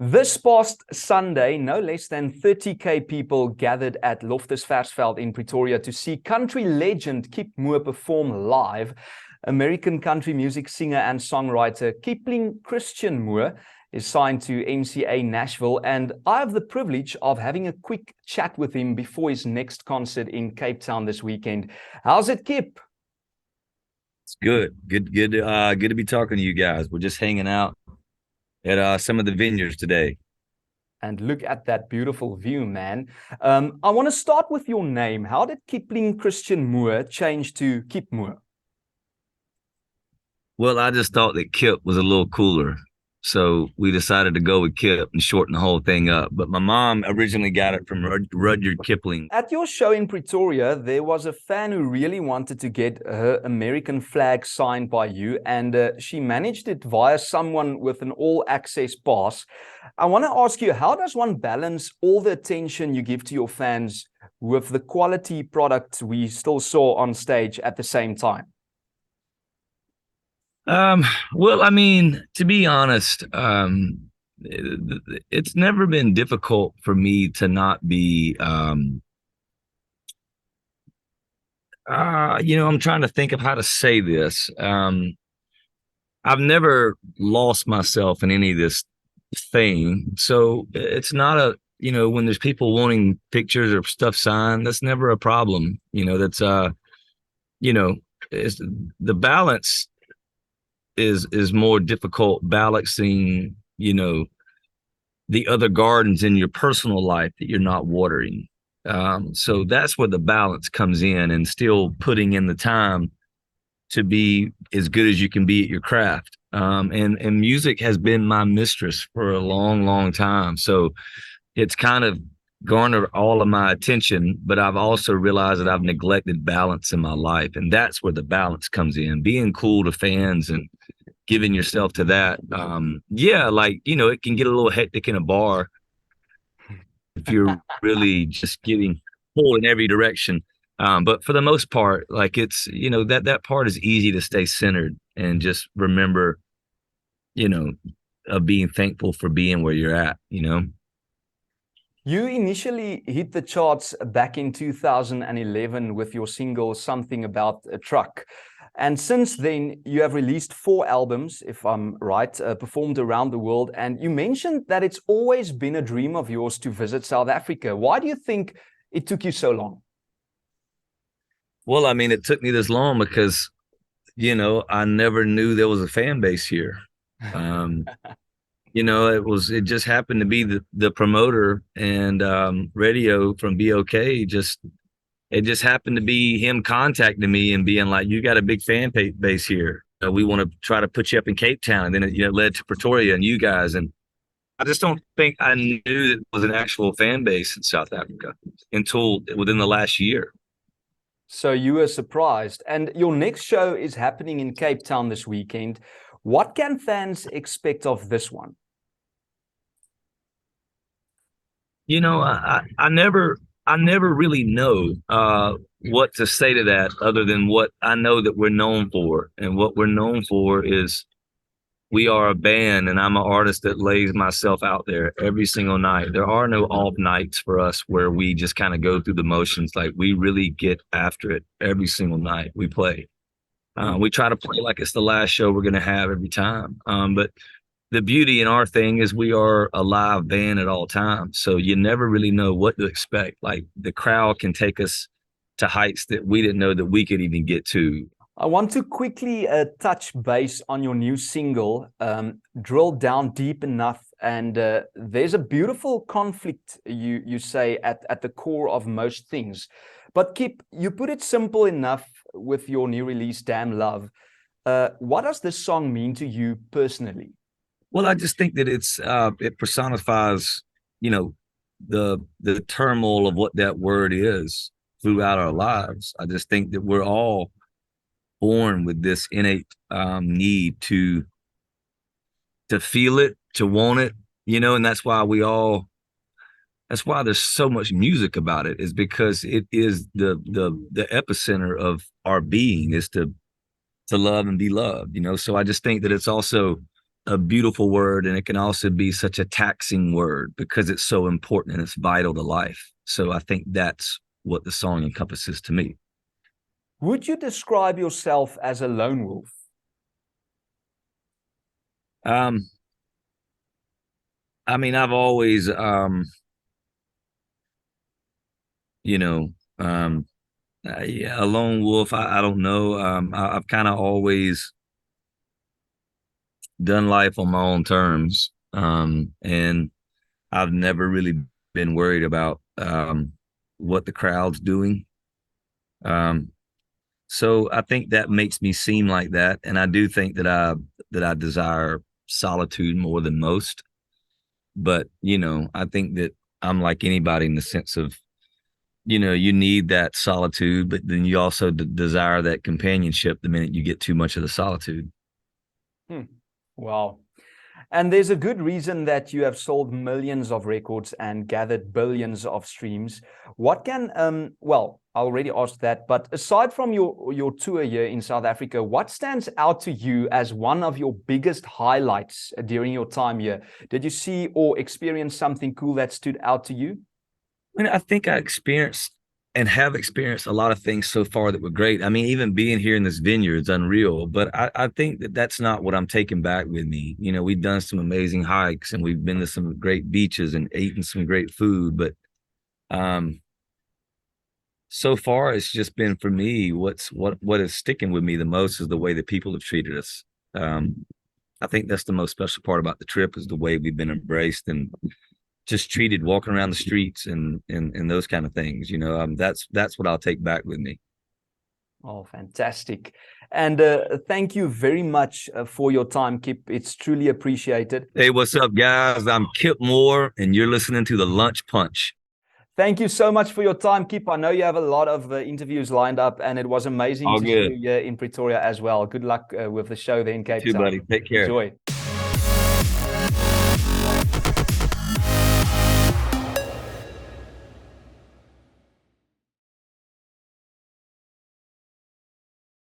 This past Sunday, no less than 30k people gathered at Loftus Versveld in Pretoria to see country legend Kip Moore perform live. American country music singer and songwriter Kipling Christian Moore is signed to MCA Nashville, and I have the privilege of having a quick chat with him before his next concert in Cape Town this weekend. How's it, Kip? It's good to be talking to you guys. We're just hanging out at some of the vineyards today. And look at that beautiful view, man. I want to start with your name. How did Kipling Christian Moore change to Kip Moore? Well, I just thought that Kip was a little cooler, so we decided to go with Kip and shorten the whole thing up. But my mom originally got it from Rudyard Kipling. At your show in Pretoria, there was a fan who really wanted to get her American flag signed by you, and she managed it via someone with an all-access pass. I want to ask you, how does one balance all the attention you give to your fans with the quality product we still saw on stage at the same time? Well, I mean, to be honest, it's never been difficult for me to not be, I'm trying to think of how to say this. I've never lost myself in any of this thing. So it's not when there's people wanting pictures or stuff signed, that's never a problem. It's the balance is more difficult balancing, the other gardens in your personal life that you're not watering. So that's where the balance comes in, and still putting in the time to be as good as you can be at your craft. And music has been my mistress for a long, long time. So it's kind of garnered all of my attention, but I've also realized that I've neglected balance in my life. And that's where the balance comes in, being cool to fans and giving yourself to that. It can get a little hectic in a bar if you're really just getting pulled in every direction. But for the most part, like that part is easy to stay centered and just remember, of being thankful for being where you're at. You initially hit the charts back in 2011 with your single Something About a Truck. And since then, you have released 4 albums, if I'm right, performed around the world. And you mentioned that it's always been a dream of yours to visit South Africa. Why do you think it took you so long? Well, I mean, it took me this long because, I never knew there was a fan base here. It just happened to be the promoter and radio from BOK. It just happened to be him contacting me and being like, "You got a big fan base here. We want to try to put you up in Cape Town." And then it led to Pretoria and you guys. And I just don't think I knew that it was an actual fan base in South Africa until within the last year. So you were surprised. And your next show is happening in Cape Town this weekend. What can fans expect of this one? I never really know what to say to that other than what I know that we're known for. And what we're known for is we are a band, and I'm an artist that lays myself out there every single night. There are no off nights for us where we just kind of go through the motions. Like, we really get after it every single night we play. We try to play like it's the last show we're going to have every time. But the beauty in our thing is we are a live band at all times. So you never really know what to expect. Like, the crowd can take us to heights that we didn't know that we could even get to. I want to quickly touch base on your new single, Drill Down Deep Enough. And there's a beautiful conflict, you say, at the core of most things. But Kip, you put it simple enough with your new release, Damn Love. What does this song mean to you personally? Well, I just think that it personifies, the turmoil of what that word is throughout our lives. I just think that we're all born with this innate need to feel it, to want it, and that's why there's so much music about it, is because it is the epicenter of our being, is to love and be loved. So I just think that it's also a beautiful word, and it can also be such a taxing word because it's so important and it's vital to life. So I think that's what the song encompasses to me. Would you describe yourself as a lone wolf? I mean, I've always, yeah, a lone wolf. I don't know. I've kind of always done life on my own terms. And I've never really been worried about what the crowd's doing. So I think that makes me seem like that. And I do think that I desire solitude more than most. But, I think that I'm like anybody in the sense of, you need that solitude, but then you also desire that companionship the minute you get too much of the solitude. Wow. And there's a good reason that you have sold millions of records and gathered billions of streams. What can, well, I already asked that, but aside from your tour here in South Africa, what stands out to you as one of your biggest highlights during your time here? Did you see or experience something cool that stood out to you? I mean, I think I experienced and have experienced a lot of things so far that were great. I mean, even being here in this vineyard is unreal, but I think that that's not what I'm taking back with me. We've done some amazing hikes and we've been to some great beaches and eaten some great food, but so far it's just been, for me, what is sticking with me the most is the way that people have treated us. I think that's the most special part about the trip, is the way we've been embraced and just treated, walking around the streets and those kind of things. That's what I'll take back with me. Oh, fantastic. And thank you very much for your time, Kip. It's truly appreciated. Hey, what's up, guys? I'm Kip Moore, and you're listening to The Lunch Punch. Thank you so much for your time, Kip. I know you have a lot of interviews lined up, and it was amazing to see you here in Pretoria as well. Good luck with the show there in Cape Town. You too, buddy. Take care. Enjoy.